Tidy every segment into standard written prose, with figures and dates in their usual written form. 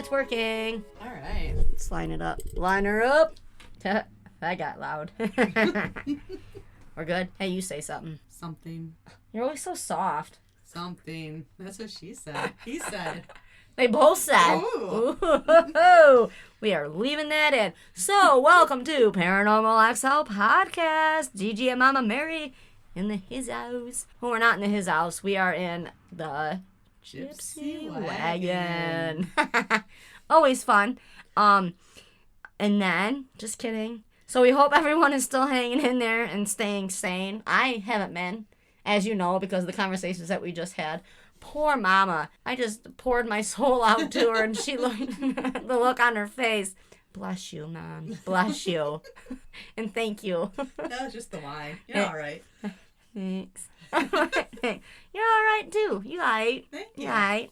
it's working. All right. Let's line it up. Line her up. That got loud. We're good. Hey, you say something. Something. You're always so soft. Something. That's what she said. He said. They both said. Ooh. Ooh. We are leaving that in. So, welcome to paranormalxl podcast. Gigi and Mama Mary in the his house. Well, we're not in the his house. We are in the Gypsy Wagon. Always fun. And then, just kidding. So we hope everyone is still hanging in there and staying sane. I haven't been, as you know, because of the conversations that we just had. Poor Mama. I just poured my soul out to her, and she looked, the look on her face. Bless you, Mom. Bless you. And thank you. That was just the wine. You're all right. Thanks. You're all right, too. You all right. Thank you. You all right.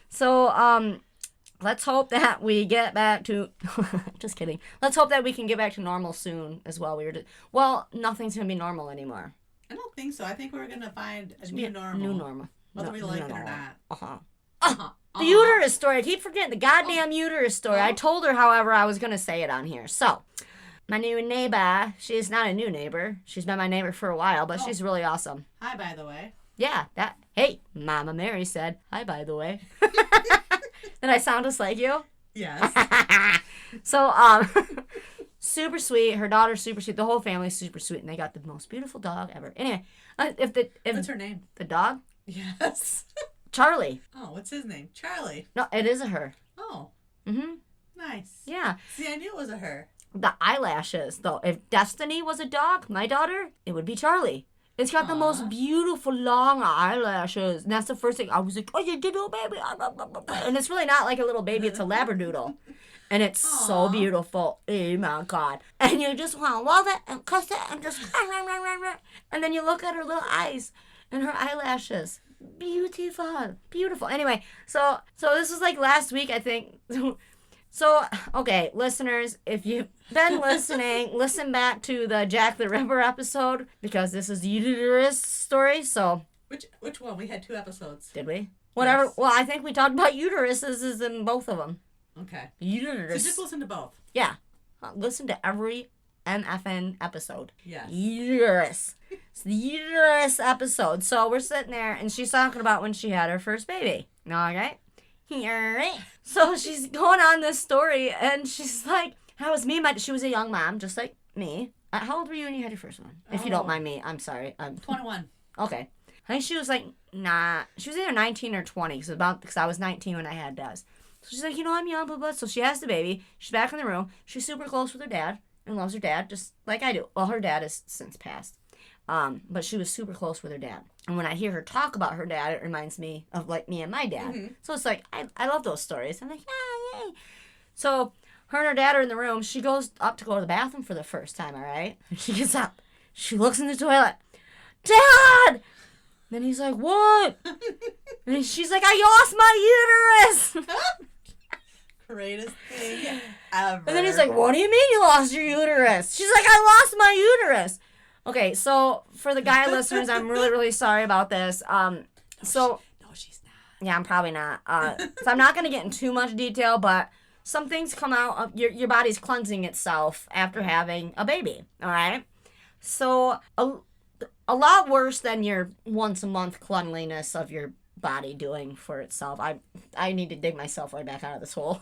So, let's hope that we get back to... just kidding. Let's hope that we can get back to normal soon as well. Well, nothing's going to be normal anymore. I don't think so. I think we're going to find a new normal. New normal. Whether we like it or not. The uterus story. I keep forgetting the goddamn uterus story. I told her, however, I was going to say it on here. So, my new neighbor, she's not a new neighbor. She's been my neighbor for a while, but she's really awesome. Hi, by the way. Yeah, hey, Mama Mary said, hi, by the way. Did I sound just like you? Yes. So, super sweet. Her daughter's super sweet. The whole family's super sweet, and they got the most beautiful dog ever. Anyway, What's her name? The dog? Yes. Charlie. Oh, what's his name? Charlie. No, it is a her. Oh. Mm-hmm. Nice. Yeah. See, I knew it was a her. The eyelashes, though. If Destiny was a dog, my daughter, it would be Charlie. It's got the most beautiful long eyelashes. And that's the first thing. I was like, oh, you did, little baby. And it's really not like a little baby. It's a Labradoodle. And it's so beautiful. Oh, my God. And you just want to love it and kiss it and just... And then you look at her little eyes and her eyelashes. Beautiful. Beautiful. Anyway, so this was like last week, I think. So, okay, listeners, if you've been listening, listen back to the Jack the Ripper episode, because this is the uterus story, so... Which one? We had 2 episodes. Did we? Whatever. Yes. Well, I think we talked about uteruses in both of them. Okay. Uterus. So just listen to both. Yeah. Listen to every MFN episode. Yes. Uterus. It's the uterus episode. So we're sitting there, and she's talking about when she had her first baby. Okay? So she's going on this story, and she's like, how was me? She was a young mom, just like me. How old were you when you had your first one? If you don't mind me, I'm sorry. 21. Okay. I think she was like, nah. She was either 19 or 20, because I was 19 when I had Des. So she's like, I'm young, blah, blah. So she has the baby. She's back in the room. She's super close with her dad and loves her dad, just like I do. Well, her dad has since passed. But she was super close with her dad. And when I hear her talk about her dad, it reminds me of, like, me and my dad. Mm-hmm. So it's like, I love those stories. I'm like, yay. So her and her dad are in the room. She goes up to go to the bathroom for the first time, all right? And she gets up. She looks in the toilet. Dad! Then he's like, what? And she's like, I lost my uterus! Greatest thing ever. And then he's like, what do you mean you lost your uterus? She's like, I lost my uterus. Okay, so for the guy listeners, I'm really, really sorry about this. No, she's not. Yeah, I'm probably not. So I'm not going to get in too much detail, but some things come out of your body's cleansing itself after having a baby, all right? So a lot worse than your once-a-month cleanliness of your body doing for itself. I need to dig myself right back out of this hole.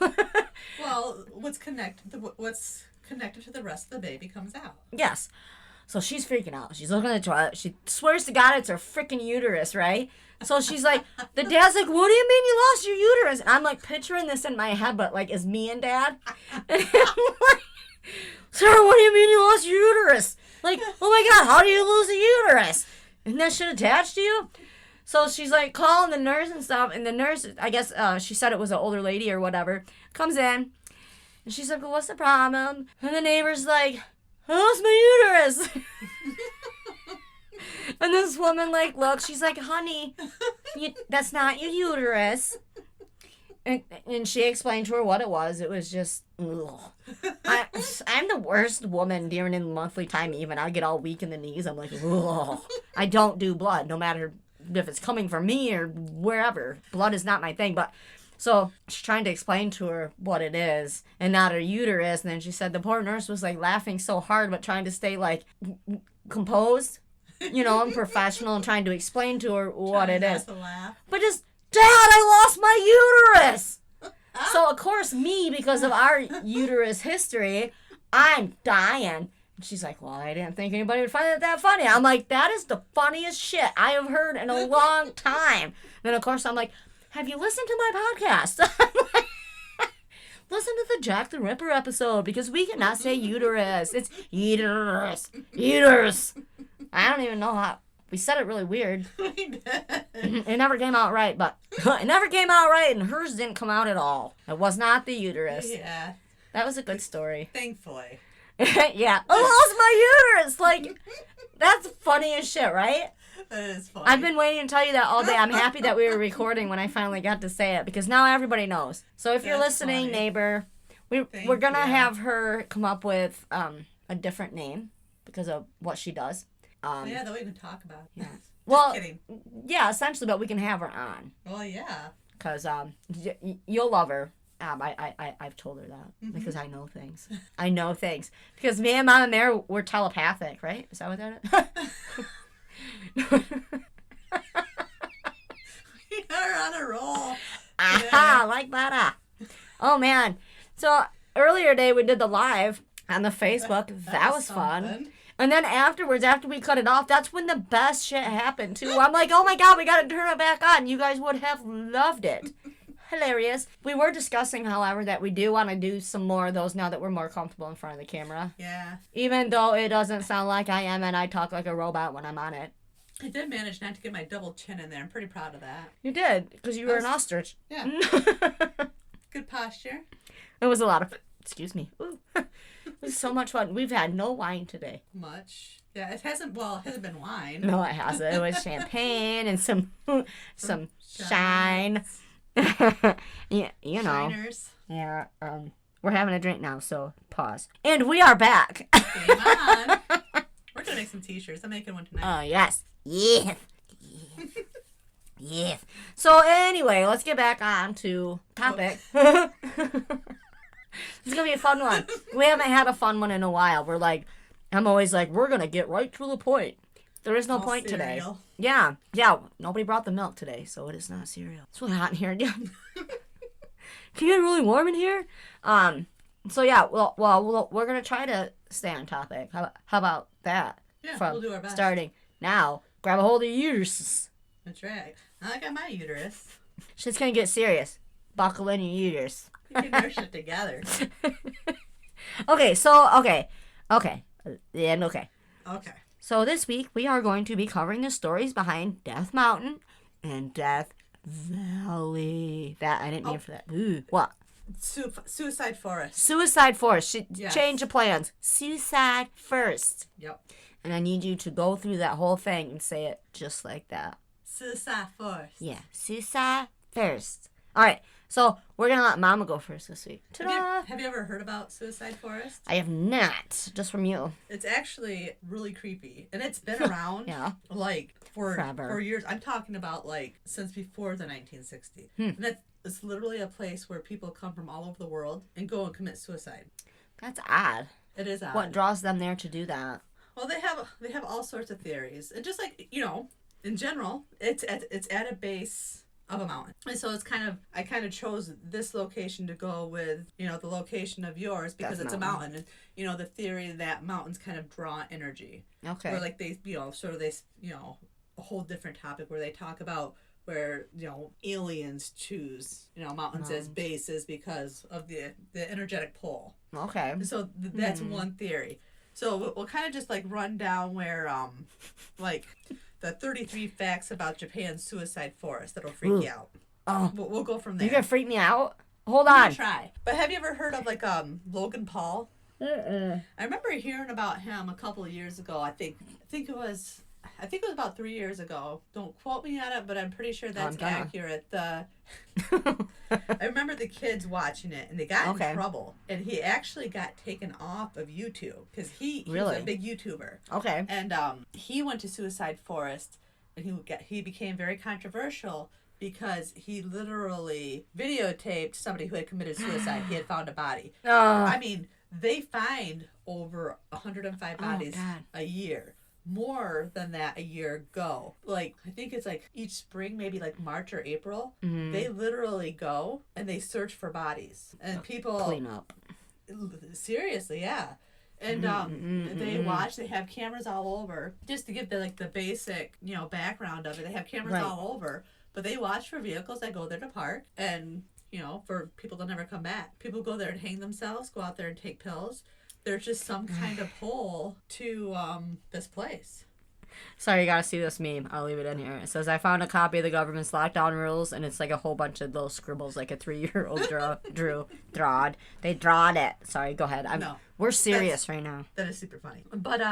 Well, what's connected to the rest of the baby comes out. Yes. So she's freaking out. She's looking at the toilet. She swears to God it's her freaking uterus, right? So she's like, the dad's like, what do you mean you lost your uterus? And I'm like picturing this in my head, but like as me and Dad. And I'm like, Sarah, what do you mean you lost your uterus? Like, oh my God, how do you lose a uterus? Isn't that shit attached to you? So she's like calling the nurse and stuff. And the nurse, I guess she said it was an older lady or whatever, comes in. And she's like, well, what's the problem? And the neighbor's like, I lost my uterus. And this woman, like, looks, she's like, honey, that's not your uterus. And she explained to her what it was. It was just, ugh. I'm the worst woman during the monthly time even. I get all weak in the knees. I'm like, ugh. I don't do blood, no matter if it's coming from me or wherever. Blood is not my thing. But So she's trying to explain to her what it is and not her uterus. And then she said the poor nurse was like laughing so hard, but trying to stay like composed, you know, and professional, and trying to explain to her what it is. But just, Dad, I lost my uterus. So of course me, because of our uterus history, I'm dying. And she's like, well, I didn't think anybody would find it that funny. I'm like, that is the funniest shit I have heard in a long time. Then of course I'm like, have you listened to my podcast? Listen to the Jack the Ripper episode, because we cannot say uterus. It's uterus. Uterus. I don't even know how. We said it really weird. We did. It never came out right, but it never came out right, and hers didn't come out at all. It was not the uterus. Yeah. That was a good story. Thankfully. Yeah. I lost my uterus! Like, that's funny as shit, right? That is funny. I've been waiting to tell you that all day. I'm happy that we were recording when I finally got to say it, because now everybody knows. So if you're listening, funny. Neighbor, we're going to have her come up with a different name because of what she does. Yeah, that we can talk about. Yeah. Just kidding. Yeah, essentially, but we can have her on. Well, yeah. Because you'll love her. I've told her that because I know things. I know things. Because me and Mama Mary, we're telepathic, right? Is that what that is? You're on a roll. Aha, like that. Oh, man. So earlier today, we did the live on the Facebook. That was fun. And then afterwards, after we cut it off, that's when the best shit happened, too. I'm like, oh, my God, we got to turn it back on. You guys would have loved it. Hilarious. We were discussing, however, that we do want to do some more of those now that we're more comfortable in front of the camera. Yeah. Even though it doesn't sound like I am and I talk like a robot when I'm on it. I did manage not to get my double chin in there. I'm pretty proud of that. You did, because you were an ostrich. Yeah. Good posture. It was a lot of... Excuse me. Ooh. It was so much fun. We've had no wine today. Much. Yeah, it hasn't been wine. No, it hasn't. It was champagne and some shine. Yeah, you know. Shiners. Yeah, we're having a drink now, so pause. And we are back. Game on. We're going to make some t-shirts. I'm making one tonight. Oh, yes. Yeah. Yeah. So anyway, let's get back on to topic. It's going to be a fun one. We haven't had a fun one in a while. I'm always like, we're going to get right to the point. There is no point today. Yeah. Yeah. Nobody brought the milk today, so it is not cereal. It's really hot in here again. Can you get really warm in here? So yeah, well, we're going to try to stay on topic. How about that? Yeah, From we'll do our best. Starting now. Grab a hold of your uterus. That's right. I got my uterus. Shit's going to get serious. Buckle in your uterus. We can nurse it together. Okay. And okay. Okay. So this week we are going to be covering the stories behind Death Mountain and Death Valley. That I didn't mean for that. Ooh, what? Suicide Forrest. Suicide Forrest. Yes. Change of plans. Suicide first. Yep. And I need you to go through that whole thing and say it just like that. Suicide Forrest. Yeah. Suicide first. All right. So we're going to let Mama go first this week. Ta-da! Have you ever heard about Suicide Forrest? I have not. Just from you. It's actually really creepy. And it's been around for forever. For years. I'm talking about since before the 1960s. And it's literally a place where people come from all over the world and go and commit suicide. That's odd. It is odd. What draws them there to do that? Well, they have all sorts of theories. And just in general, it's at a base of a mountain. And so I kind of chose this location to go with, the location of yours because it's a mountain. And, the theory that mountains kind of draw energy. Okay. Or they, a whole different topic where they talk about where, aliens choose, mountains as bases because of the energetic pull. Okay. And so that's one theory. So we'll kind of just run down where, the 33 facts about Japan's Suicide Forest that'll freak you out. Oh. We'll go from there. You gonna freak me out? Hold on. Try. But have you ever heard of Logan Paul? Mm-mm. I remember hearing about him a couple of years ago. I think it was about 3 years ago. Don't quote me on it, but I'm pretty sure that's accurate. I remember the kids watching it, and they got in trouble. And he actually got taken off of YouTube because he was a big YouTuber. Okay. And he went to Suicide Forest, and he became very controversial because he literally videotaped somebody who had committed suicide. He had found a body. Oh. I mean, they find over 105 bodies a year. More than that a year ago. Like, I think it's like each spring, maybe like March or April, they literally go and they search for bodies. And people... Clean up. Seriously, yeah. And they watch, they have cameras all over. Just to give the basic, background of it, they have cameras all over. But they watch for vehicles that go there to park and, for people to never come back. People go there and hang themselves, go out there and take pills. There's just some kind of pull to this place. Sorry, you gotta see this meme. I'll leave it in here. It says, I found a copy of the government's lockdown rules, and it's like a whole bunch of little scribbles like a 3-year-old drawed. They drawed it. Sorry, go ahead. We're serious right now. That is super funny. But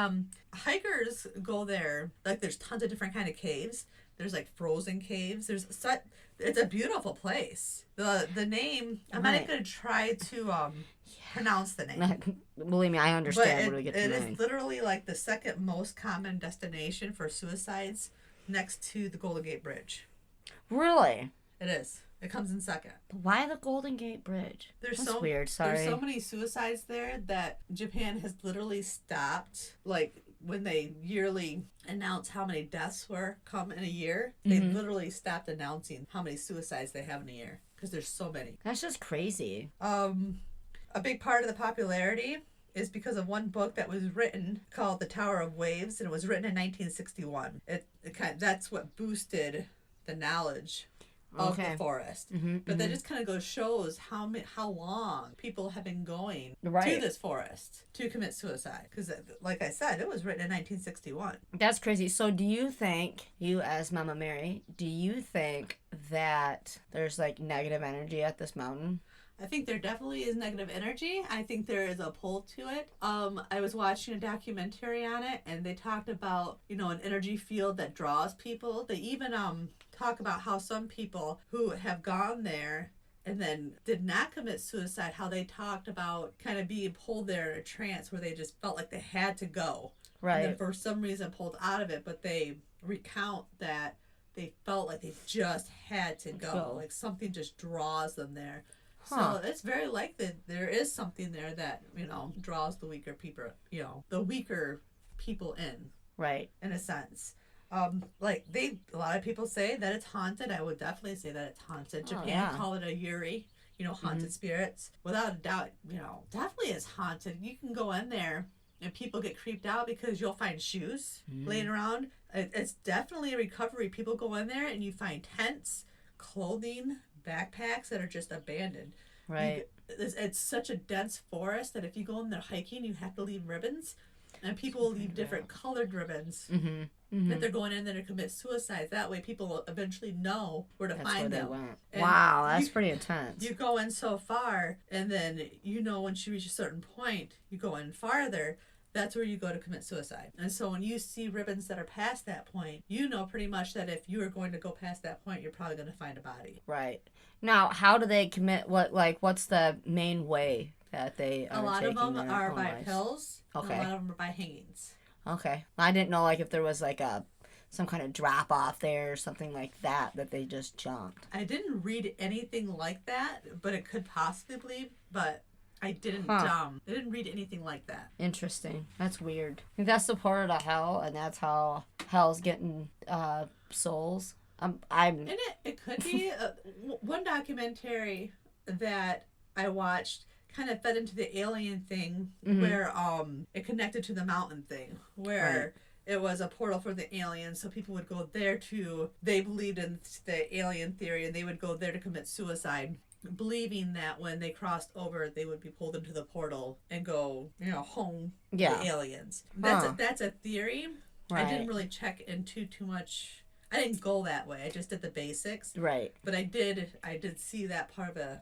hikers go there. Like, there's tons of different kind of caves. There's like frozen caves. It's a beautiful place. The name, I'm not even gonna try to pronounce the name. Believe me, I understand but when we get to it the is name. literally like the second most common destination for suicides, next to the Golden Gate Bridge. Really? It is. It comes in second. Why the Golden Gate Bridge? That's weird. Sorry. There's so many suicides there that Japan has literally stopped. Like, when they yearly announce how many deaths come in a year, they literally stopped announcing how many suicides they have in a year because there's so many. That's just crazy. A big part of the popularity is because of one book that was written called The Tower of Waves, and it was written in 1961. That's what boosted the knowledge of the forest. But that just kind of shows how long people have been going to this forest to commit suicide. Because, like I said, it was written in 1961. That's crazy. So do you think, you as Mama Mary, do you think that there's like negative energy at this mountain? I think there definitely is negative energy. I think there is a pull to it. I was watching a documentary on it, and they talked about, an energy field that draws people. They even talk about how some people who have gone there and then did not commit suicide, how they talked about kind of being pulled there in a trance where they just felt like they had to go. Right. And then for some reason pulled out of it, but they recount that they felt like they just had to go. Like something just draws them there. So it's very likely there is something there that, draws the weaker people in. Right. In a sense. A lot of people say that it's haunted. I would definitely say that it's haunted. Japan call it a yuri, haunted spirits. Without a doubt, definitely is haunted. You can go in there and people get creeped out because you'll find shoes laying around. It's definitely a recovery. People go in there and you find tents, clothing, backpacks that are just abandoned. Right. It's such a dense forest that if you go in there hiking, you have to leave ribbons, and people will leave different colored ribbons that they're going in there to commit suicide. That way, people will eventually know where to find them. Wow, that's pretty intense. You go in so far, and then once you reach a certain point, you go in farther. That's where you go to commit suicide. And so when you see ribbons that are past that point, pretty much that if you are going to go past that point, you're probably going to find a body. Right. Now, how do they commit? What's the main way that they are? A lot of them are by pills. Okay. And a lot of them are by hangings. Okay. I didn't know if there was some kind of drop off there or something like that they just jumped. I didn't read anything like that, but it could possibly. But I didn't. I didn't read anything like that. Interesting. That's weird. I think that's the part of hell, and that's how hell's getting souls. And it could be one documentary that I watched kind of fed into the alien thing where it connected to the mountain thing where it was a portal for the aliens, so people would go there they believed in the alien theory, and they would go there to commit suicide, believing that when they crossed over, they would be pulled into the portal and go, home the aliens. That's a theory. Right. I didn't really check into too much. I didn't go that way. I just did the basics. Right. But I did see that part of a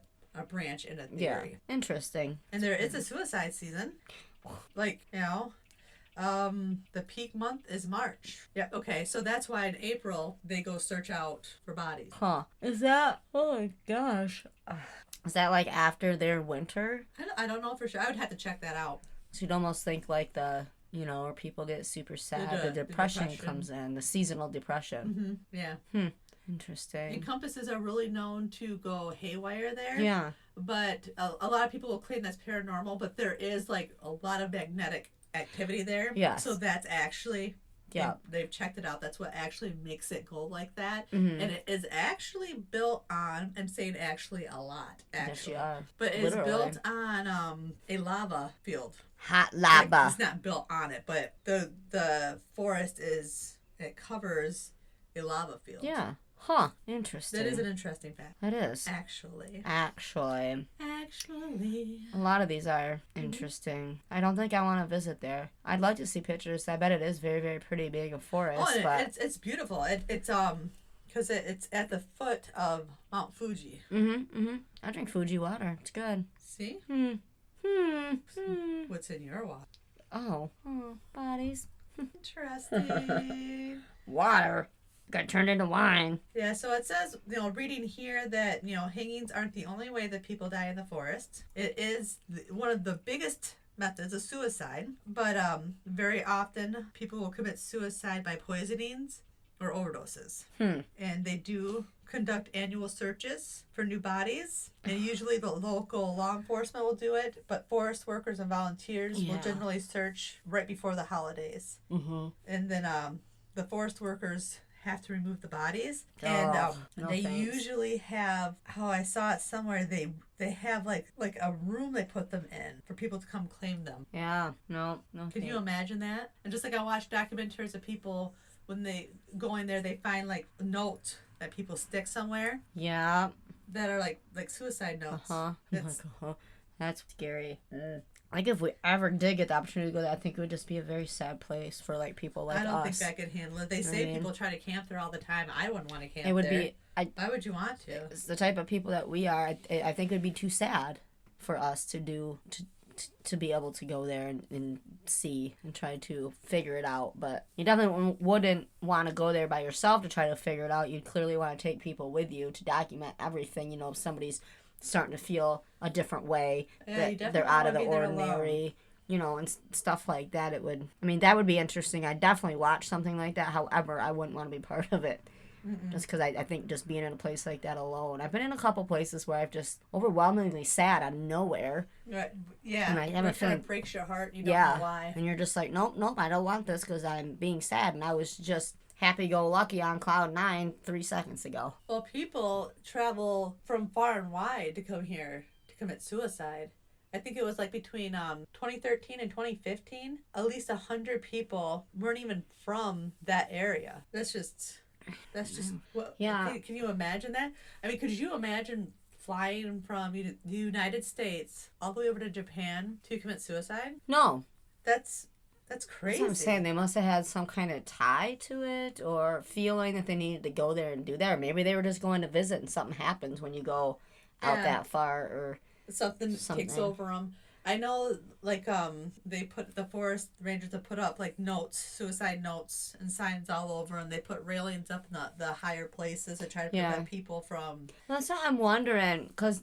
branch in a theory. Yeah. Interesting. And there is a suicide season. The peak month is March. Yeah, okay. So that's why in April they go search out for bodies. Huh. Is that, oh my gosh. Is that after their winter? I don't know for sure. I would have to check that out. So you'd almost think where people get super sad. The depression comes in, the seasonal depression. Yeah. Interesting. And compasses are really known to go haywire there. Yeah. But a lot of people will claim that's paranormal, but there is like a lot of magnetic activity there. Yes. So that's actually, yeah, they've checked it out. That's what actually makes it go like that. Mm-hmm. And it is actually built on, I'm saying actually a lot, actually. Yes, you are. But it's built on a lava field. Hot lava. Like, it's not built on it, but the forest it covers a lava field. Yeah. Huh. Interesting. That is an interesting fact. It is. Actually. A lot of these are interesting. I don't think I want to visit there. I'd like to see pictures. I bet it is very, very pretty big a forest. Oh, but... it's beautiful. It's because it's at the foot of Mount Fuji. I drink Fuji water. It's good. See? What's in your water? Oh, bodies. Interesting. Water. Got turned into wine. Yeah, so it says, reading here that, hangings aren't the only way that people die in the forest. It is one of the biggest methods of suicide, but very often people will commit suicide by poisonings or overdoses. And they do conduct annual searches for new bodies, and usually the local law enforcement will do it, but forest workers and volunteers will generally search right before the holidays. And then the forest workers have to remove the bodies, and they usually have, I saw it somewhere, they have like a room they put them in for people to come claim them. Yeah, no. Can you imagine that? And just like I watched documentaries of people, when they go in there, they find like notes that people stick somewhere. Yeah. That are like suicide notes. That's scary. Like if we ever did get the opportunity to go there, I think it would just be a very sad place for like people like us. I don't think I could handle it. They say people try to camp there all the time. I wouldn't want to camp there. It would be. Why would you want to? It's the type of people that we are. I think it would be too sad for us to do to be able to go there and see and try to figure it out. But you definitely wouldn't want to go there by yourself to try to figure it out. You'd clearly want to take people with you to document everything. If somebody's starting to feel a different way, that they're out of the ordinary, and stuff like that. That would be interesting. I'd definitely watch something like that. However, I wouldn't want to be part of it. Just because I think just being in a place like that alone. I've been in a couple places where I've just overwhelmingly sad out of nowhere. Right. Yeah. And I have a feeling it breaks your heart. You don't know why. And you're just like, nope, I don't want this because I'm being sad. And I was just happy-go-lucky on cloud 9 3 seconds ago. Well, people travel from far and wide to come here to commit suicide. I think it was like between 2013 and 2015, at least 100 people weren't even from that area. That's just can you imagine that? Could you imagine flying from the United States all the way over to Japan to commit suicide? No. That's crazy. That's what I'm saying. They must have had some kind of tie to it or feeling that they needed to go there and do that. Or maybe they were just going to visit and something happens when you go out that far or something takes over them. I know, the forest rangers have put up, notes, suicide notes and signs all over, and they put railings up in the higher places to try to prevent people from... That's what I'm wondering, because,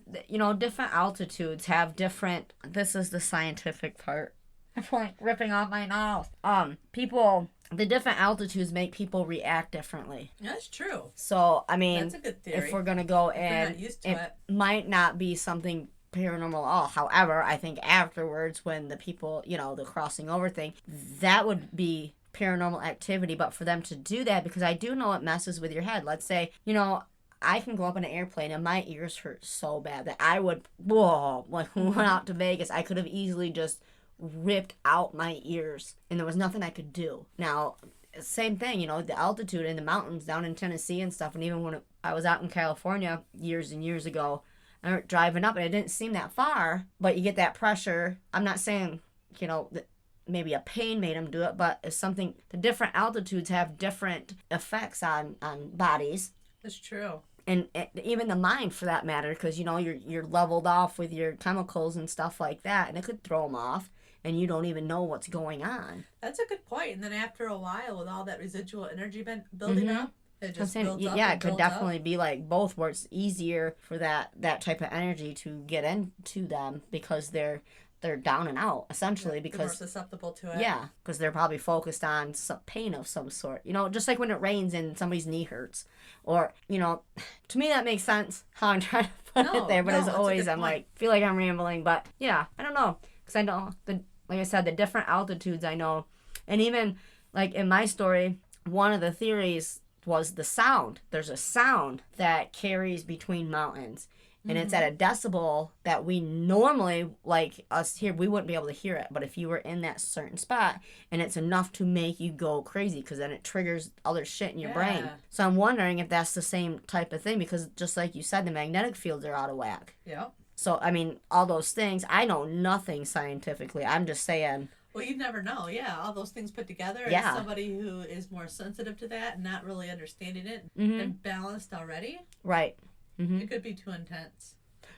different altitudes have different... This is the scientific part. I'm like ripping off my mouth. The different altitudes make people react differently. That's true. So, that's a good theory. if we're going to go in, it might not be something paranormal at all. However, I think afterwards when the people, the crossing over thing, that would be paranormal activity. But for them to do that, because I do know it messes with your head. Let's say, I can go up in an airplane and my ears hurt so bad that I would, when we went out to Vegas, I could have easily just ripped out my ears and there was nothing I could do. Now, same thing, the altitude in the mountains down in Tennessee and stuff, and even when I was out in California years and years ago, I was driving up and it didn't seem that far, but you get that pressure. I'm not saying, that maybe a pain made them do it, but it's something, the different altitudes have different effects on bodies. That's true. And even the mind, for that matter, because, you're leveled off with your chemicals and stuff like that, and it could throw them off, and you don't even know what's going on. That's a good point. And then after a while, with all that residual energy building up, it just builds up. Yeah, it could definitely be like both, where it's easier for that type of energy to get into them because they're they're down and out, essentially, because they're more susceptible to it. Yeah, because they're probably focused on some pain of some sort. You know, just like when it rains and somebody's knee hurts. Or, you know, to me that makes sense how I'm trying to put it there. But as always, I'm like, feel like I'm rambling. But yeah, I don't know. Because I know, like I said, the different altitudes I know. And even, like in my story, one of the theories was the sound. There's a sound that carries between mountains. And it's at a decibel that we normally, like us here, we wouldn't be able to hear it. But if you were in that certain spot, and it's enough to make you go crazy, because then it triggers other shit in your brain. So I'm wondering if that's the same type of thing, because just like you said, the magnetic fields are out of whack. Yeah. So, I mean, all those things, I know nothing scientifically. I'm just saying. Well, you never know. Yeah, all those things put together. And somebody who is more sensitive to that and not really understanding it and balanced already. Right. Mm-hmm. It could be too intense.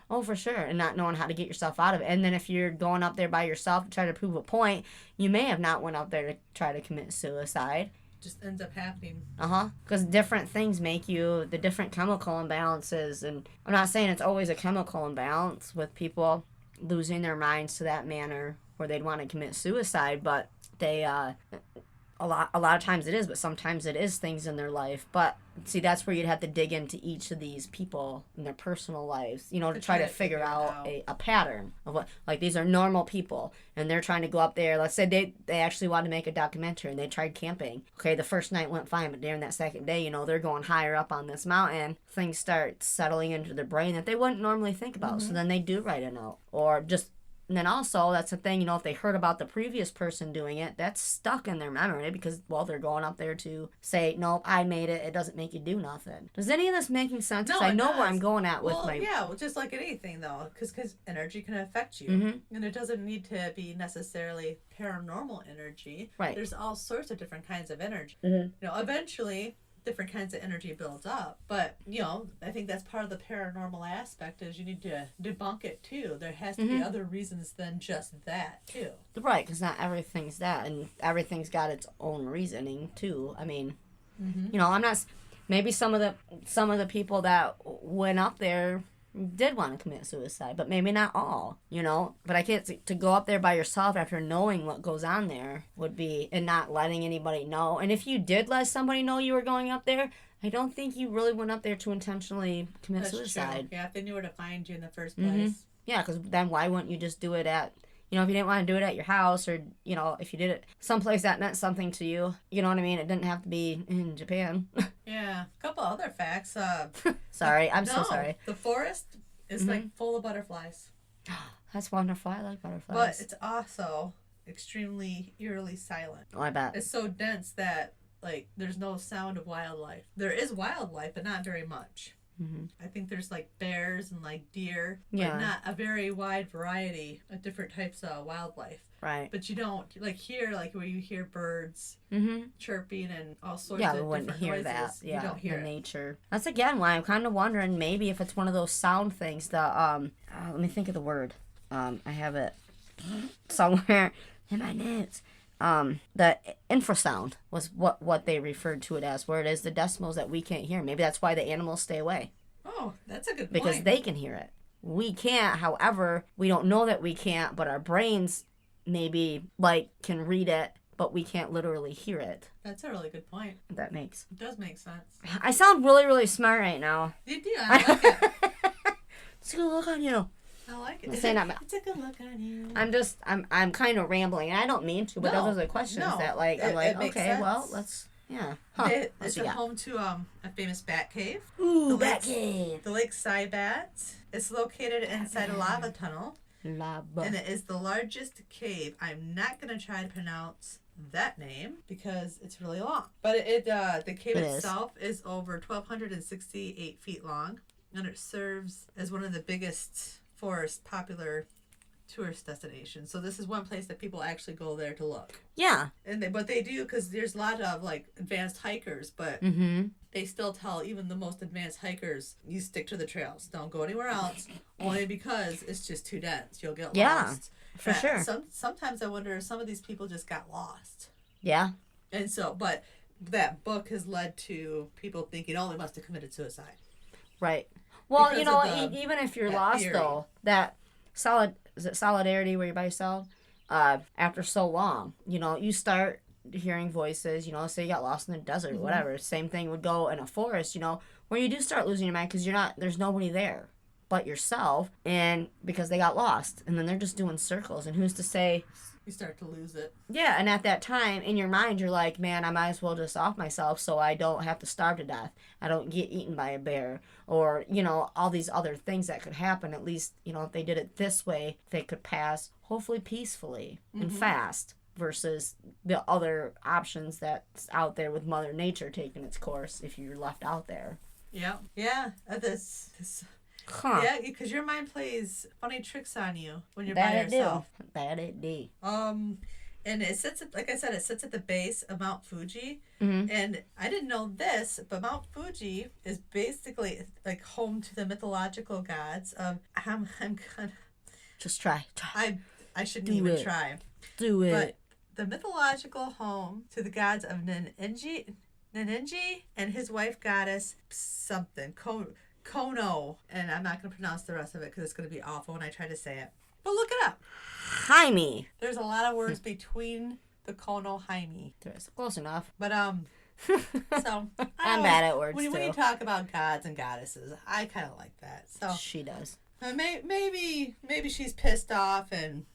Oh, for sure. And not knowing how to get yourself out of it. And then if you're going up there by yourself to try to prove a point, you may have not went up there to try to commit suicide. Just ends up happening. Because different things make you, the different chemical imbalances. And I'm not saying it's always a chemical imbalance with people losing their minds to that manner where they'd want to commit suicide, but they, a lot of times it is, but sometimes it is things in their life. But see, that's where you'd have to dig into each of these people in their personal lives, you know, to try to figure out a pattern of what, like, these are normal people and they're trying to go up there. Let's say they actually wanted to make a documentary and they tried camping. Okay, the first night went fine, but during that second day, you know, they're going higher up on this mountain. Things start settling into their brain that they wouldn't normally think about. So then they do write a note, or just. And then also, that's the thing, you know, if they heard about the previous person doing it, that's stuck in their memory because, well, they're going up there to say, no, I made it. It doesn't make you do nothing. Does any of this making sense? Because I know where I'm going at with my... Yeah, well, just like anything, though, because energy can affect you. And it doesn't need to be necessarily paranormal energy. Right. There's all sorts of different kinds of energy. You know, eventually... different kinds of energy builds up, but you know, I think that's part of the paranormal aspect is you need to debunk it too. There has to be other reasons than just that too. Right, because not everything's that, and everything's got its own reasoning too. I mean, you know, I'm not. Maybe some of the people that went up there did want to commit suicide, but maybe not all, you know. But I can't to go up there by yourself after knowing what goes on there would be, and not letting anybody know. And if you did let somebody know you were going up there, I don't think you really went up there to intentionally commit suicide. True. Yeah, if they knew where to find you in the first place. Yeah, because then why wouldn't you just do it at, you know, if you didn't want to do it at your house, or, you know, if you did it someplace that meant something to you, you know what I mean? It didn't have to be in Japan. Yeah. A couple other facts. Sorry, I'm so sorry. The forest is like full of butterflies. That's wonderful. I like butterflies. But it's also extremely eerily silent. Oh, I bet. It's so dense that, like, there's no sound of wildlife. There is wildlife, but not very much. I think there's like bears and like deer, but not a very wide variety of different types of wildlife. Right. But you don't like hear like where you hear birds chirping and all sorts of different noises. Hear that. Yeah, you don't hear nature. That's again why I'm kind of wondering maybe if it's one of those sound things. The let me think of the word. I have it somewhere in my notes. The infrasound was what they referred to it as, where it is the decimals that we can't hear. Maybe that's why the animals stay away. Oh, that's a good point. Because they can hear it. We can't, however, we don't know that we can't, but our brains maybe, like, can read it, but we can't literally hear it. That's a really good point. It does make sense. I sound really, really smart right now. You do, I like it. It's a good look on you. I like it. It's a good look on you. I'm kind of rambling, and I don't mean to, but those are the questions that, like, I'm like, okay, sense. Well, let's, yeah. Huh. It's home to a famous bat cave. Ooh, bat cave. The Lake Saibat. It's located inside a lava tunnel. Lava. And it is the largest cave. I'm not going to try to pronounce that name because it's really long. But the cave itself is over 1,268 feet long, and it serves as one of the biggest popular tourist destinations. So this is one place that people actually go there to look. Yeah. And but they do, because there's a lot of like advanced hikers, but they still tell even the most advanced hikers, you stick to the trails. Don't go anywhere else, only because it's just too dense. You'll get lost. For sure. Sometimes I wonder if some of these people just got lost. Yeah. And so, but that book has led to people thinking, oh, they must have committed suicide. Right. Well, because you know, even if you're lost, theory. Though, that is it solidarity where you're by yourself? After so long, you start hearing voices, say you got lost in the desert or whatever. Same thing would go in a forest, where you do start losing your mind because there's nobody there but yourself, and because they got lost, and then they're just doing circles, and who's to say you start to lose it. Yeah, and at that time in your mind you're like, man, I might as well just off myself so I don't have to starve to death, I don't get eaten by a bear, or all these other things that could happen. At least if they did it this way, they could pass hopefully peacefully and fast, versus the other options that's out there with Mother Nature taking its course if you're left out there. Yeah, this Huh. Yeah, because your mind plays funny tricks on you when you're by yourself. That it do. And it sits, like I said, it sits at the base of Mount Fuji. And I didn't know this, but Mount Fuji is basically like home to the mythological gods of. I'm gonna. Just try. I shouldn't even try. Do it. But the mythological home to the gods of Ninji and his wife goddess something Kono, and I'm not going to pronounce the rest of it because it's going to be awful when I try to say it. But look it up. Jaime. There's a lot of words between the Kono Jaime. There's close enough. But so I'm bad at words when too. you talk about gods and goddesses, I kind of like that. So she does. Maybe she's pissed off, and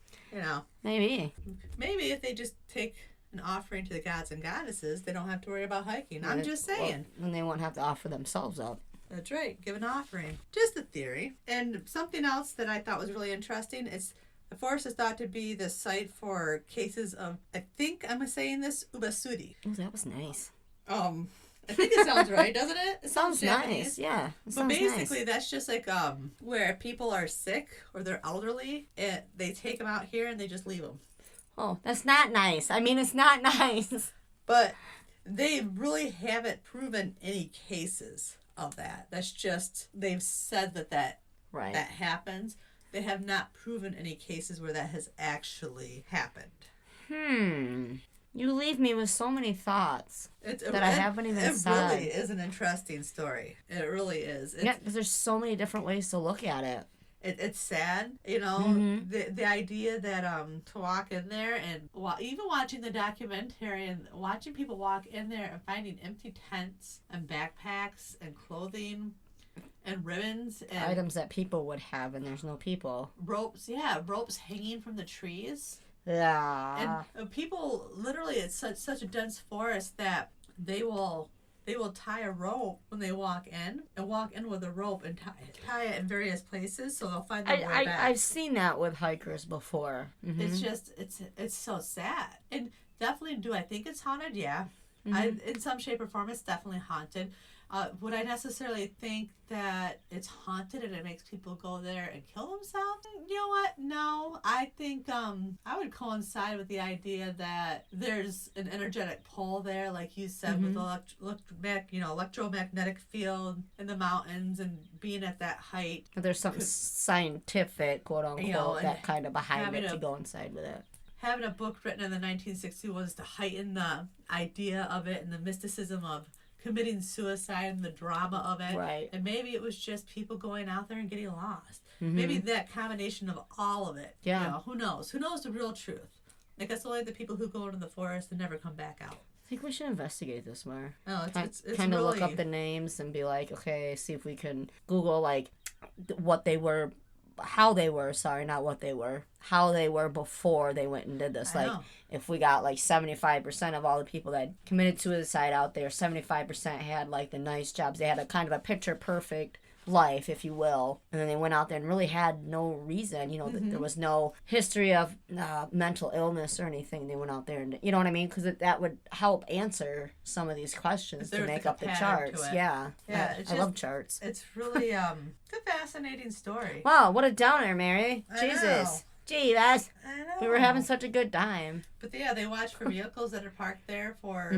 maybe if they just take an offering to the gods and goddesses, they don't have to worry about hiking. I'm just saying. And they won't have to offer themselves up. That's right. Give an offering. Just a theory. And something else that I thought was really interesting is the forest is thought to be the site for cases of, I think I'm saying this, ubasuri. Oh, that was nice. I think it sounds right, doesn't it? It sounds nice. Yeah. But basically, that's just like where people are sick or they're elderly, and they take them out here and they just leave them. Oh, that's not nice. I mean, it's not nice. But they really haven't proven any cases of that. That's just, they've said that happens. They have not proven any cases where that has actually happened. You leave me with so many thoughts that I haven't even said. It really is an interesting story. It really is. Yeah, because there's so many different ways to look at it. It's sad, the idea that to walk in there and even watching the documentary and watching people walk in there and finding empty tents and backpacks and clothing and ribbons and items that people would have, and there's no people. Ropes hanging from the trees. Yeah. And people, literally, it's such a dense forest that they will tie a rope when they walk in with a rope and tie it in various places so they'll find their way back. I've seen that with hikers before. It's just it's so sad. And definitely, do I think it's haunted? Yeah. In some shape or form, it's definitely haunted. Would I necessarily think that it's haunted and it makes people go there and kill themselves? You know what? No. I think I would coincide with the idea that there's an energetic pull there, like you said, with the electromagnetic field in the mountains and being at that height. But there's something scientific, quote unquote, that kind of behind it to go inside with it. Having a book written in the 1960s was to heighten the idea of it and the mysticism of committing suicide and the drama of it. Right. And maybe it was just people going out there and getting lost. Maybe that combination of all of it. Yeah. Who knows? Who knows the real truth? I guess only the people who go into the forest and never come back out. I think we should investigate this more. Oh, it's kind of really... look up the names and be like, okay, see if we can Google like what they were, how they were before they went and did this. Like, if we got like 75% of all the people that committed suicide out there, 75% had like the nice jobs. They had a kind of a picture perfect life, if you will, and then they went out there and really had no reason, there was no history of mental illness or anything. They went out there and, you know what I mean, because that would help answer some of these questions to make up the charts. I love charts. It's really a fascinating story. Wow, what a downer, Mary. Jesus. Gee, I know. We were having such a good time. But yeah, they watch for vehicles that are parked there for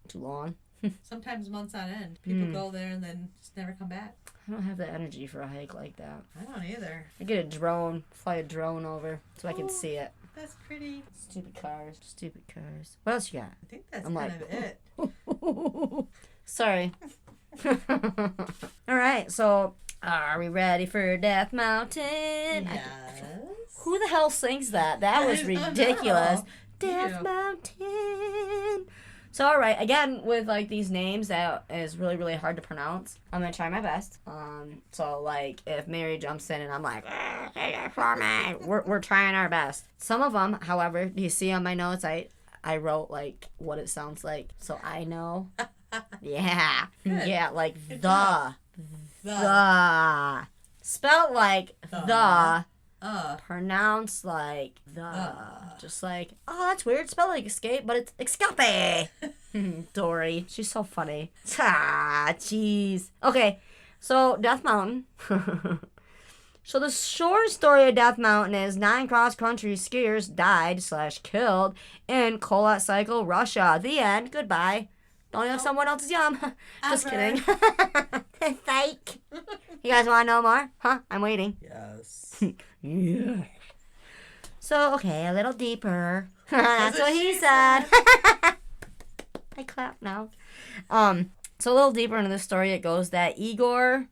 too long. Sometimes months on end. People go there and then just never come back. I don't have the energy for a hike like that. I don't either. I get a drone, fly a drone over so I can see it. That's pretty. Stupid cars. What else you got? I think that's it. Sorry. All right, so are we ready for Death Mountain? Yes. Who the hell sings that? That was ridiculous. Death Yeah. Mountain. So, all right, again, with, like, these names that is really, really hard to pronounce, I'm going to try my best. So, like, if Mary jumps in and I'm like, for me, we're trying our best. Some of them, however, do you see on my notes, I wrote, like, what it sounds like, so I know. Yeah. Good. Yeah, like, Good the. job. The. Spelled like the. Pronounced like the. Just like, oh, that's weird. Spelled like escape, but it's escape. Dory. She's so funny. Ah, jeez. Okay, so Death Mountain. So the short story of Death Mountain is 9 cross-country skiers died/killed in Kolat Cycle, Russia. The end. Goodbye. Don't have someone else's yum. Just kidding. Fake. You guys want to know more? Huh? I'm waiting. Yes. Yeah. So, okay, a little deeper. That's what he said. I clap now. So a little deeper into the story, it goes that Igor, I'm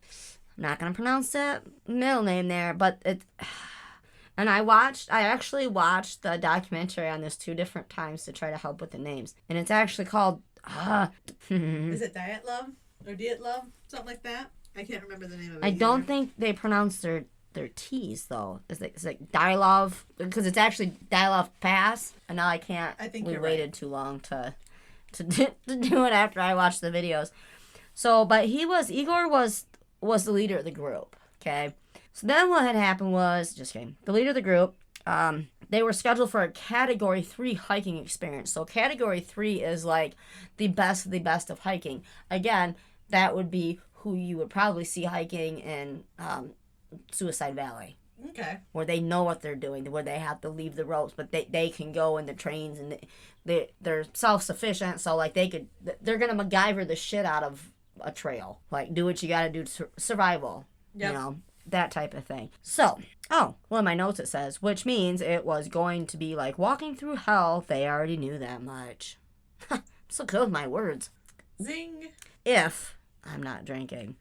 not going to pronounce that middle name there, but it, and I actually watched the documentary on this 2 different times to try to help with the names. And it's actually called, Is it Dyatlov or Dyatlov? Something like that? I can't remember the name of it. I don't think they pronounce their T's, though. It's like Dyatlov, because it's actually Dyatlov Pass, and now I can't. I think we you're waited right. too long to do it after I watched the videos. So, but Igor was the leader of the group, okay? So then what had happened was, just kidding, the leader of the group, they were scheduled for a Category 3 hiking experience. So Category 3 is like the best of hiking. Again, that would be who you would probably see hiking in Suicide Valley. Okay. Where they know what they're doing, where they have to leave the ropes, but they can go in the trains, and they're self-sufficient, so like they're gonna MacGyver the shit out of a trail. Like, do what you gotta do to survival. Yep. You know, that type of thing. So, well, in my notes it says, which means it was going to be like walking through hell. They already knew that much. I'm so good with my words. Zing. If I'm not drinking.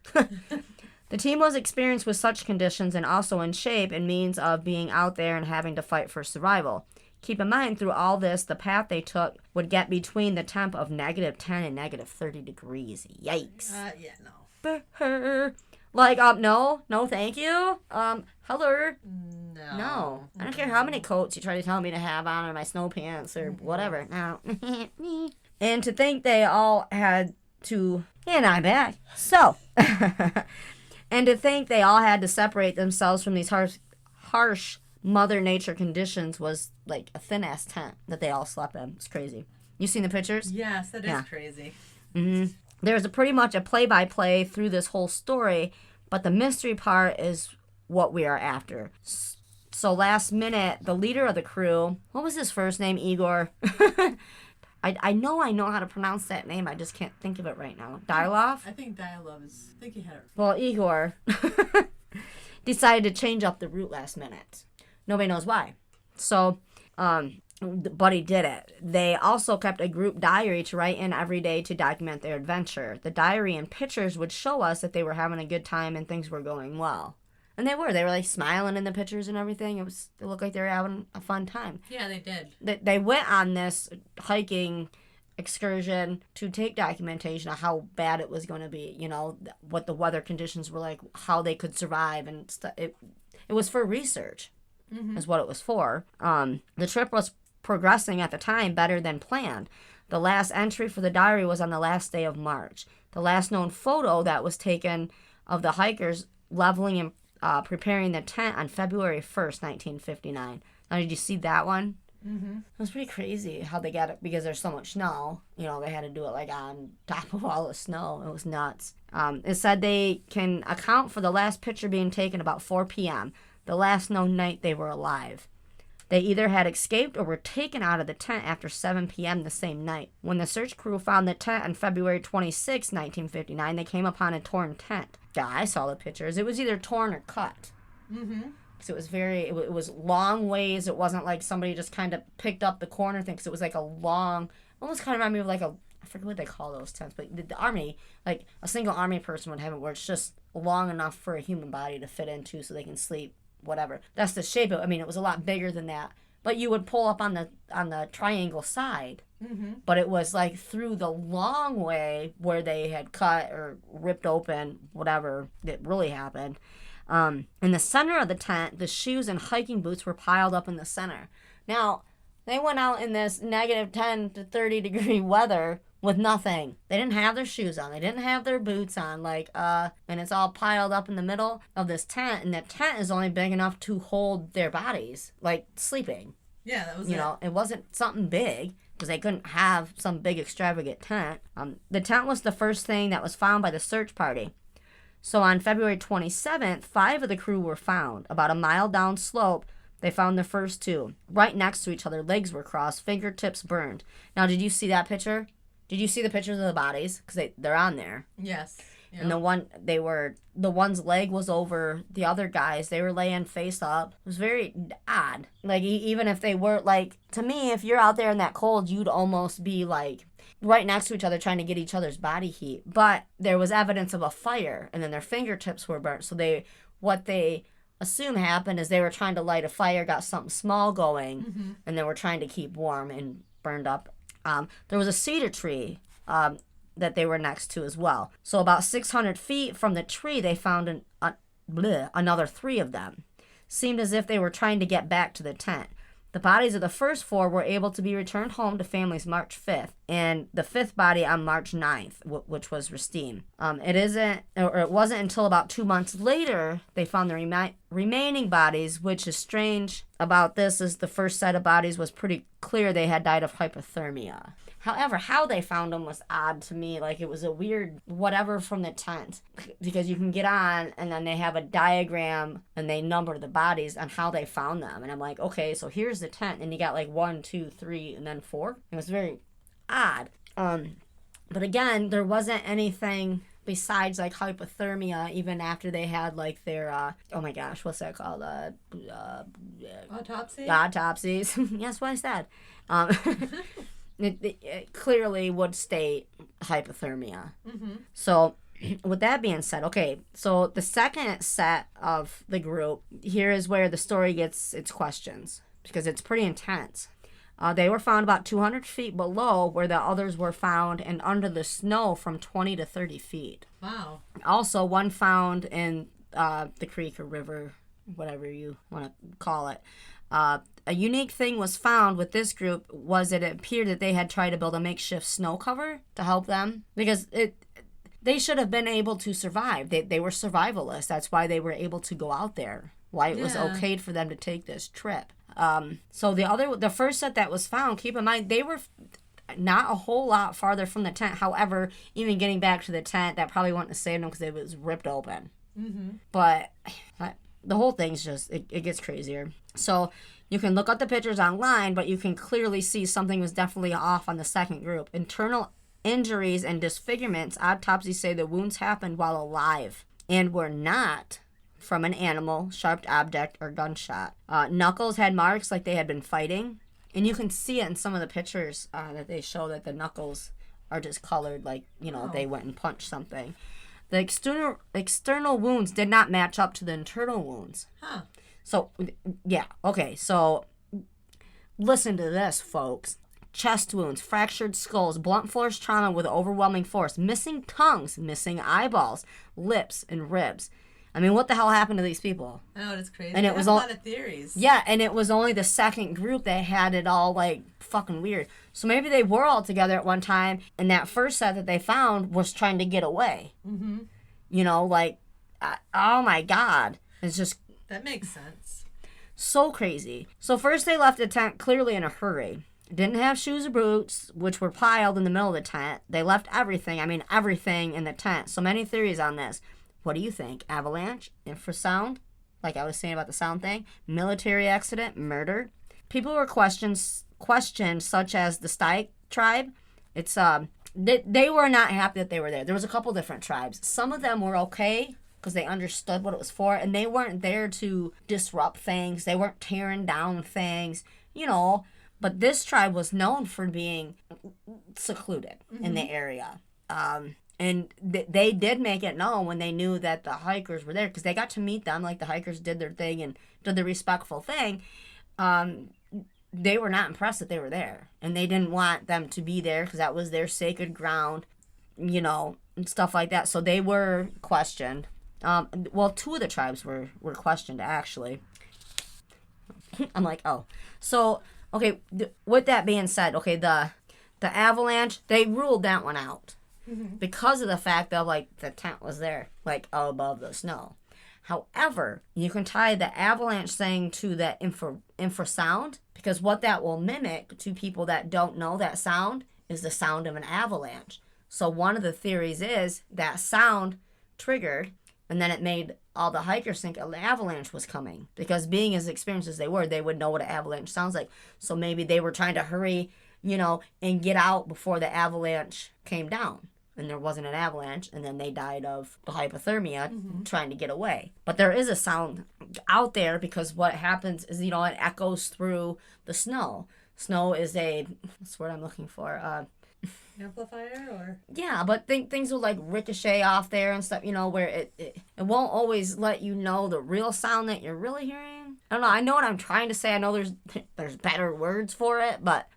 The team was experienced with such conditions and also in shape and means of being out there and having to fight for survival. Keep in mind, through all this, the path they took would get between the temp of -10 and -30 degrees. Yikes. Yeah, no. Like, no, thank you. Hello. No. I don't care how many coats you try to tell me to have on, or my snow pants, or whatever. No. And to think they all had to, and I'm back. So, and to think they all had to separate themselves from these harsh Mother Nature conditions was like a thin-ass tent that they all slept in. It's crazy. You seen the pictures? Yes, that is crazy. Mm-hmm. There's pretty much a play-by-play through this whole story, but the mystery part is what we are after. So last minute, the leader of the crew, what was his first name? Igor. I know how to pronounce that name. I just can't think of it right now. Dyatlov? I think Dyatlov is. I think you had it. Well, Igor decided to change up the route last minute. Nobody knows why. So, but he did it. They also kept a group diary to write in every day to document their adventure. The diary and pictures would show us that they were having a good time and things were going well. And they were like smiling in the pictures and everything. It looked like they were having a fun time. Yeah, they did. They went on this hiking excursion to take documentation of how bad it was going to be, you know, what the weather conditions were like, how they could survive and stuff. It was for research, is what it was for. The trip was progressing at the time better than planned. The last entry for the diary was on the last day of March. The last known photo that was taken of the hikers leveling and preparing the tent on February 1st, 1959. Now, did you see that one? Mm-hmm. It was pretty crazy how they got it, because there's so much snow. You know, they had to do it like on top of all the snow. It was nuts. It said they can account for the last picture being taken about 4 p.m., the last known night they were alive. They either had escaped or were taken out of the tent after 7 p.m. the same night. When the search crew found the tent on February 26, 1959, they came upon a torn tent. Yeah, I saw the pictures. It was either torn or cut. Mm-hmm. So it was long ways. It wasn't like somebody just kind of picked up the corner thing, because it was like a long, almost kind of reminded me of like I forget what they call those tents, but the army, like a single army person would have it where it's just long enough for a human body to fit into so they can sleep whatever. That's the shape of it. I mean, it was a lot bigger than that. But you would pull up on the triangle side. Mm-hmm. But it was like through the long way where they had cut or ripped open whatever that really happened. In the center of the tent, the shoes and hiking boots were piled up in the center. Now, they went out in this negative 10 to 30 degree weather with nothing. They didn't have their shoes on. They didn't have their boots on. And it's all piled up in the middle of this tent. And the tent is only big enough to hold their bodies, like sleeping. Yeah, that was You know, it wasn't something big because they couldn't have some big extravagant tent. The tent was the first thing that was found by the search party. So on February 27th, 5 of the crew were found. About a mile down slope, they found the first 2. Right next to each other, legs were crossed, fingertips burned. Now, did you see that picture? Did you see the pictures of the bodies? Because they're on there. Yes. Yep. And the one's leg was over the other guys. They were laying face up. It was very odd. Like, even if they were, like, to me, if you're out there in that cold, you'd almost be, like, right next to each other trying to get each other's body heat. But there was evidence of a fire, and then their fingertips were burnt. So what they assume happened is they were trying to light a fire, got something small going, mm-hmm. and they were trying to keep warm and burned up. There was a cedar tree that they were next to as well. So about 600 feet from the tree, they found another 3 of them. Seemed as if they were trying to get back to the tent. The bodies of the first 4 were able to be returned home to families March 5th, and the 5th body on March 9th, which was Ristine. It wasn't until about 2 months later they found the remaining bodies, which is strange about this is the first set of bodies was pretty clear they had died of hypothermia. However, how they found them was odd to me. Like, it was a weird whatever from the tent. Because you can get on, and then they have a diagram, and they number the bodies on how they found them. And I'm like, okay, so here's the tent. And you got, like, 1, 2, 3, and then 4. It was very odd. But again, there wasn't anything besides, like, hypothermia, even after they had, like, their, oh my gosh, what's that called? Autopsy? Autopsies. Yes, what I said. It clearly would state hypothermia. Mm-hmm. So, with that being said, okay, so the second set of the group, here is where the story gets its questions, because it's pretty intense. They were found about 200 feet below where the others were found and under the snow from 20 to 30 feet. Wow. Also, one found in the creek or river, whatever you want to call it. A unique thing was found with this group was it appeared that they had tried to build a makeshift snow cover to help them because they should have been able to survive. They were survivalists. That's why they were able to go out there. Why it was okay for them to take this trip. So the first set that was found, keep in mind, they were not a whole lot farther from the tent. However, even getting back to the tent, that probably wouldn't have saved them because it was ripped open. Mm-hmm. But the whole thing's just, it gets crazier. So you can look up the pictures online, but you can clearly see something was definitely off on the second group. Internal injuries and disfigurements, autopsies say the wounds happened while alive and were not from an animal, sharp object, or gunshot. Knuckles had marks like they had been fighting. And you can see it in some of the pictures that they show that the knuckles are just colored like, they went and punched something. The external wounds did not match up to the internal wounds. Huh. So, yeah, okay, so listen to this, folks. Chest wounds, fractured skulls, blunt force trauma with overwhelming force, missing tongues, missing eyeballs, lips, and ribs. I mean, what the hell happened to these people? I know, it's crazy. And it was a lot of theories. Yeah, and it was only the second group that had it all, like, fucking weird. So maybe they were all together at one time, and that first set that they found was trying to get away. Mm-hmm. Oh my God. It's just... That makes sense. So crazy. So first they left the tent clearly in a hurry. Didn't have shoes or boots, which were piled in the middle of the tent. They left everything in the tent. So many theories on this. What do you think? Avalanche? Infrasound? Like I was saying about the sound thing? Military accident? Murder? People were questioned such as the Stike tribe. It's they were not happy that they were there. There was a couple different tribes. Some of them were okay because they understood what it was for, and they weren't there to disrupt things. They weren't tearing down things, But this tribe was known for being secluded in the area. And they did make it known when they knew that the hikers were there, because they got to meet them. Like, the hikers did their thing and did the respectful thing. They were not impressed that they were there, and they didn't want them to be there because that was their sacred ground, you know, and stuff like that. So they were questioned. Well, 2 of the tribes were questioned, actually. I'm like, oh. So, okay, with that being said, okay, the avalanche, they ruled that one out. Mm-hmm. Because of the fact that, like, the tent was there, like, above the snow. However, you can tie the avalanche thing to that infrasound, because what that will mimic to people that don't know that sound is the sound of an avalanche. So one of the theories is that sound triggered, and then it made all the hikers think an avalanche was coming. Because being as experienced as they would know what an avalanche sounds like. So maybe they were trying to hurry, you know, and get out before the avalanche came down. And there wasn't an avalanche, and then they died of the hypothermia trying to get away. But there is a sound out there, because what happens is, you know, it echoes through the snow. Snow is what's the word I'm looking for? Amplifier, or? Yeah, but things will, like, ricochet off there and stuff, you know, where it won't always let you know the real sound that you're really hearing. I don't know. I know what I'm trying to say. I know there's better words for it, but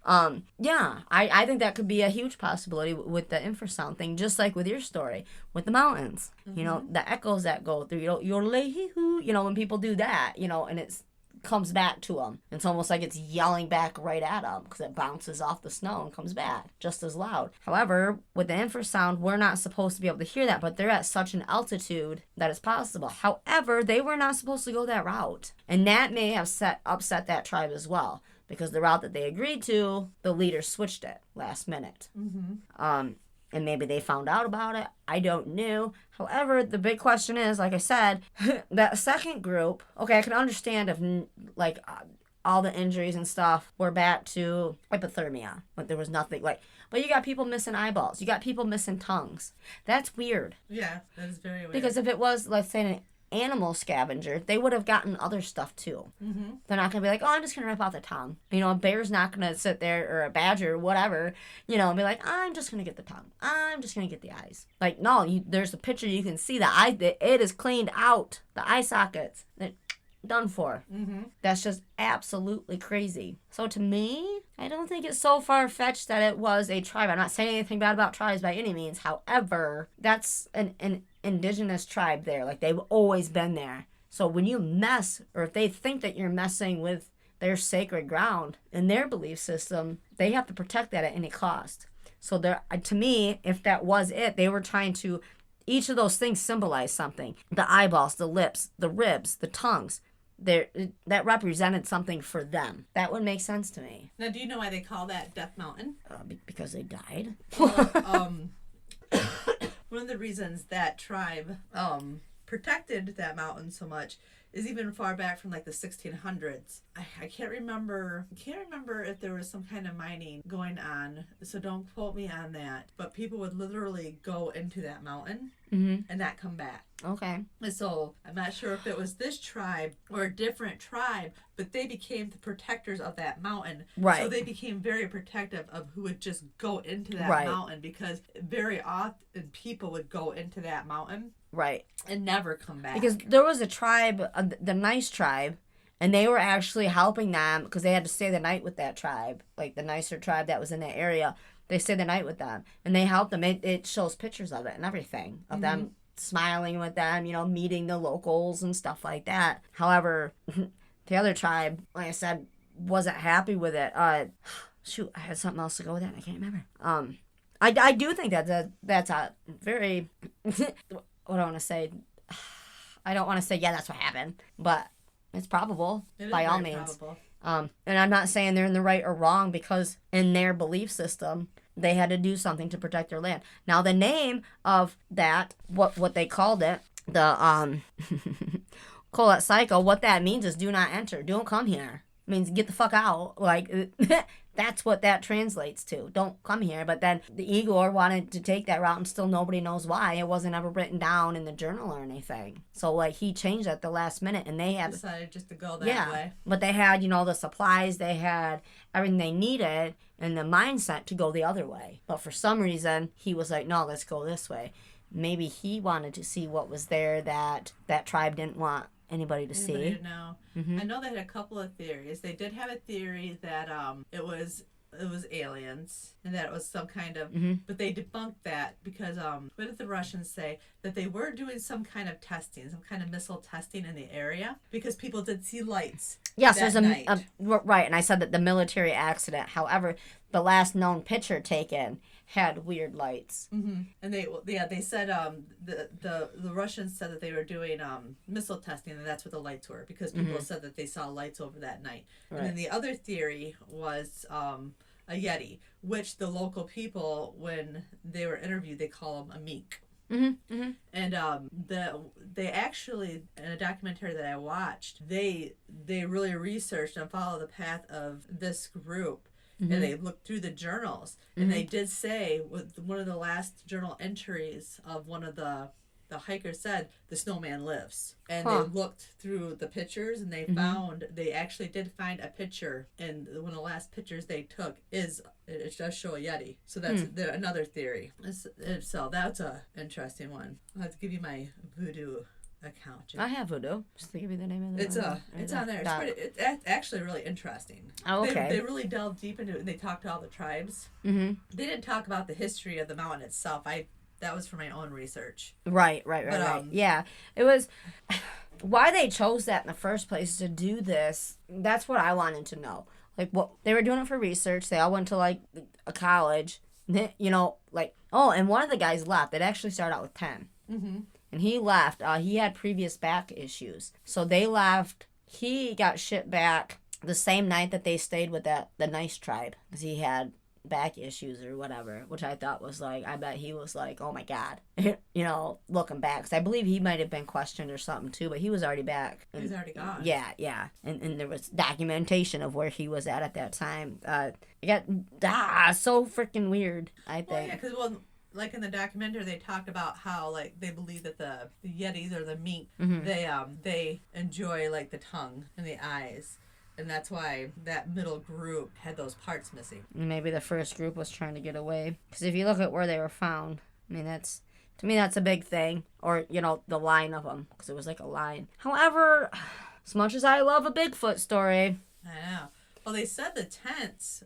yeah, I think that could be a huge possibility with the infrasound thing, just like with your story with the mountains. Mm-hmm. You know, the echoes that go through, you know, when people do that, you know, and it's comes back to them. It's almost like it's yelling back right at them, because it bounces off the snow and comes back just as loud. However, with the infrasound, we're not supposed to be able to hear that, but they're at such an altitude that it's possible. However, they were not supposed to go that route, and that may have upset that tribe as well, because the route that they agreed to, the leader switched it last minute. Mm-hmm. And maybe they found out about it. I don't know. However, the big question is, like I said, that second group, okay, I can understand if, like, all the injuries and stuff were back to hypothermia. Like, there was nothing, like, but you got people missing eyeballs. You got people missing tongues. That's weird. Yeah, that is very weird. Because if it was, let's say, an animal scavenger, they would have gotten other stuff too. Mm-hmm. They're not going to be like, oh, I'm just going to rip out the tongue. You know, a bear's not going to sit there, or a badger, or whatever, you know, and be like, I'm just going to get the tongue. I'm just going to get the eyes. Like, no, there's a picture, you can see the eye, it is cleaned out. The eye sockets, they're done for. Mm-hmm. That's just absolutely crazy. So to me, I don't think it's so far-fetched that it was a tribe. I'm not saying anything bad about tribes by any means. However, that's an indigenous tribe there. Like, they've always been there. So when you mess, or if they think that you're messing with their sacred ground in their belief system, they have to protect that at any cost. So there, to me, if that was it, they were trying to, each of those things symbolize something. The eyeballs, the lips, the ribs, the tongues. That represented something for them. That would make sense to me. Now, do you know why they call that Death Mountain? Because they died. Well, one of the reasons that tribe protected that mountain so much is even far back from, like, the 1600s. I can't remember if there was some kind of mining going on, so don't quote me on that. But people would literally go into that mountain and not come back. Okay. And so I'm not sure if it was this tribe or a different tribe, but they became the protectors of that mountain. Right. So they became very protective of who would just go into that mountain, because very often people would go into that mountain. Right. And never come back. Because there was a tribe, the nice tribe, and they were actually helping them because they had to stay the night with that tribe, like the nicer tribe that was in that area. They stayed the night with them, and they helped them. It shows pictures of it and everything, of them smiling with them, you know, meeting the locals and stuff like that. However, the other tribe, like I said, wasn't happy with it. Shoot, I had something else to go with that, I can't remember. I do think that's a very... What do I want to say? I don't want to say, yeah, that's what happened, but it's probable, by all means. Probable. And I'm not saying they're in the right or wrong, because in their belief system, they had to do something to protect their land. Now, the name of that, what they called it, the Kolat Psycho, what that means is do not enter. Don't come here. means get the fuck out. Like, that's what that translates to. Don't come here. But then the Igor wanted to take that route, and still nobody knows why. It wasn't ever written down in the journal or anything. So, like, he changed at the last minute, and they had... decided just to go that way. But they had, the supplies, they had everything they needed, and the mindset to go the other way. But for some reason, he was like, no, let's go this way. Maybe he wanted to see what was there that tribe didn't want anybody to see. To know. I know they had a couple of theories. They did have a theory that it was aliens and that it was some kind of but they debunked that because what did the Russians say? That they were doing some kind of testing, some kind of missile testing in the area because people did see lights. Yes, there's a right, and I said that the military accident. However, the last known picture taken had weird lights. And they said the Russians said that they were doing missile testing, and that's what the lights were because people said that they saw lights over that night. Right. And then the other theory was a Yeti, which the local people, when they were interviewed, they call them a mink. And they actually, in a documentary that I watched, they really researched and followed the path of this group. And they looked through the journals, and they did say, with one of the last journal entries of one of the hikers said, the snowman lives. And they looked through the pictures, and they actually did find a picture, and one of the last pictures they took it does show a Yeti. So that's another theory. So that's a interesting one. I'll have to give you my voodoo account. I have voodoo. Just to give you the name of the it's on there. It's actually really interesting. Oh, okay. They really delved deep into it, and they talked to all the tribes. They didn't talk about the history of the mountain itself. That was for my own research. Right. Yeah, it was why they chose that in the first place to do this. That's what I wanted to know. Like, what they were doing it for research. They all went to like a college. And one of the guys left. It actually started out with 10. And he left. He had previous back issues. So they left. He got shipped back the same night that they stayed with the nice tribe. Because he had back issues or whatever. Which I thought was like, I bet he was like, oh my God. Looking back. Because I believe he might have been questioned or something too. But he was already back. He was already gone. Yeah. And there was documentation of where he was at that time. It got so freaking weird, I think. Well, yeah, because, like in the documentary, they talked about how like they believe that the Yetis or the mink, they enjoy like the tongue and the eyes, and that's why that middle group had those parts missing. Maybe the first group was trying to get away, because if you look at where they were found, I mean to me that's a big thing, or the line of them, because it was like a line. However, as much as I love a Bigfoot story, I know. Well, they said the tents.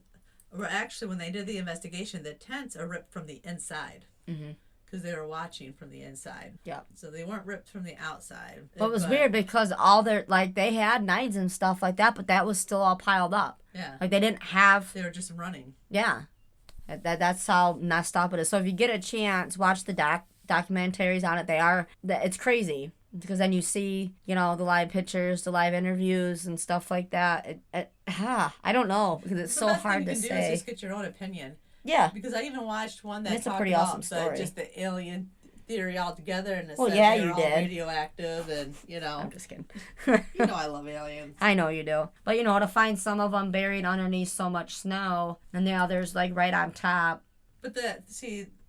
Or actually, when they did the investigation, the tents are ripped from the inside. Because they were watching from the inside. Yeah. So they weren't ripped from the outside. But it was weird because all their, they had knives and stuff like that, but that was still all piled up. Yeah. Like, they didn't have... They were just running. Yeah. That's how messed up it is. So if you get a chance, watch the documentaries on it. It's crazy. Because then you see, the live pictures, the live interviews and stuff like that. I don't know, because it's so hard to say. The best thing you can do is just get your own opinion. Yeah. Because I even watched one that it's talked a pretty about awesome story. just the alien theory altogether, and it said they're all radioactive, and, I'm just kidding. I love aliens. I know you do. But, to find some of them buried underneath so much snow, and the others, right on top. But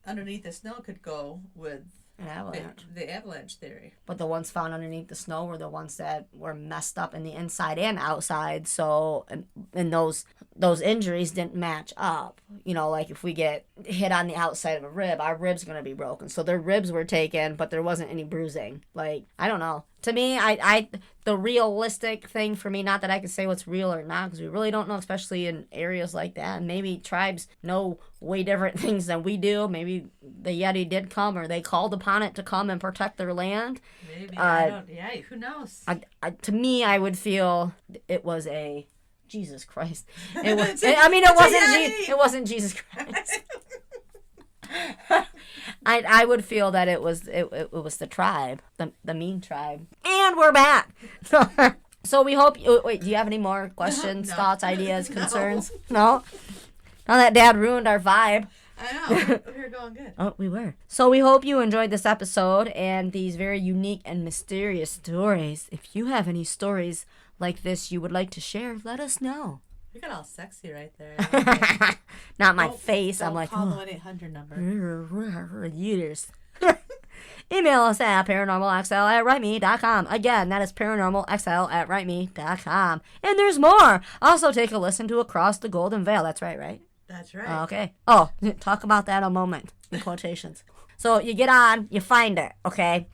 underneath the snow could go with... An avalanche. The avalanche theory. But the ones found underneath the snow were the ones that were messed up in the inside and outside. So, and those injuries didn't match up. Like if we get hit on the outside of a rib, our rib's going to be broken. So their ribs were taken, but there wasn't any bruising. Like, I don't know. To me, the realistic thing for me, not that I can say what's real or not, because we really don't know, especially in areas like that. And maybe tribes know way different things than we do. Maybe the Yeti did come, or they called upon it to come and protect their land. Maybe. Who knows? To me, I would feel it was a... Jesus Christ. It wasn't Jesus Christ. I would feel that it was the tribe, the mean tribe. And we're back. So we hope wait, do you have any more questions, thoughts, ideas, concerns? No? Now that Dad ruined our vibe. I know. We were going good. Oh, we were. So we hope you enjoyed this episode and these very unique and mysterious stories. If you have any stories like this you would like to share, let us know. You got all sexy right there. Not my face. Don't I'm like, call the 1-800 number. Years. Email us at paranormalxl@writeme.com. Again, that is paranormalxl@writeme.com. And there's more. Also, take a listen to Across the Golden Veil. That's right? That's right. Okay. Oh, talk about that a moment in quotations. So you get on, you find it, okay?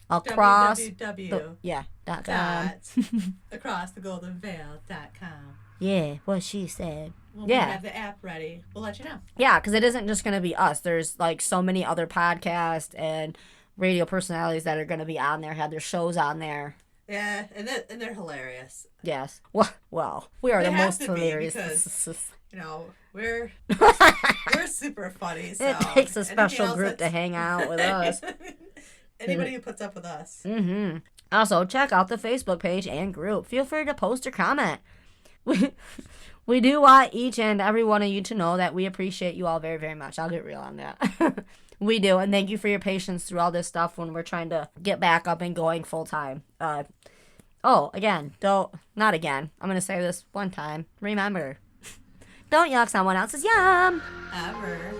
Across acrossthegoldenveil.com. Yeah, what she said. When we have the app ready, we'll let you know. Yeah, because it isn't just going to be us. There's like so many other podcasts and radio personalities that are going to be on there, have their shows on there. Yeah, and they're hilarious. Yes. Well, we are the most hilarious. Because, we're super funny. So it takes a special group to hang out with us. Anybody who puts up with us. Mm-hmm. Also, check out the Facebook page and group. Feel free to post or comment. We do want each and every one of you to know that we appreciate you all very, very much. I'll get real on that. We do, and thank you for your patience through all this stuff when we're trying to get back up and going full time. Not again. I'm going to say this one time. Remember, don't yuck someone else's yum. Ever.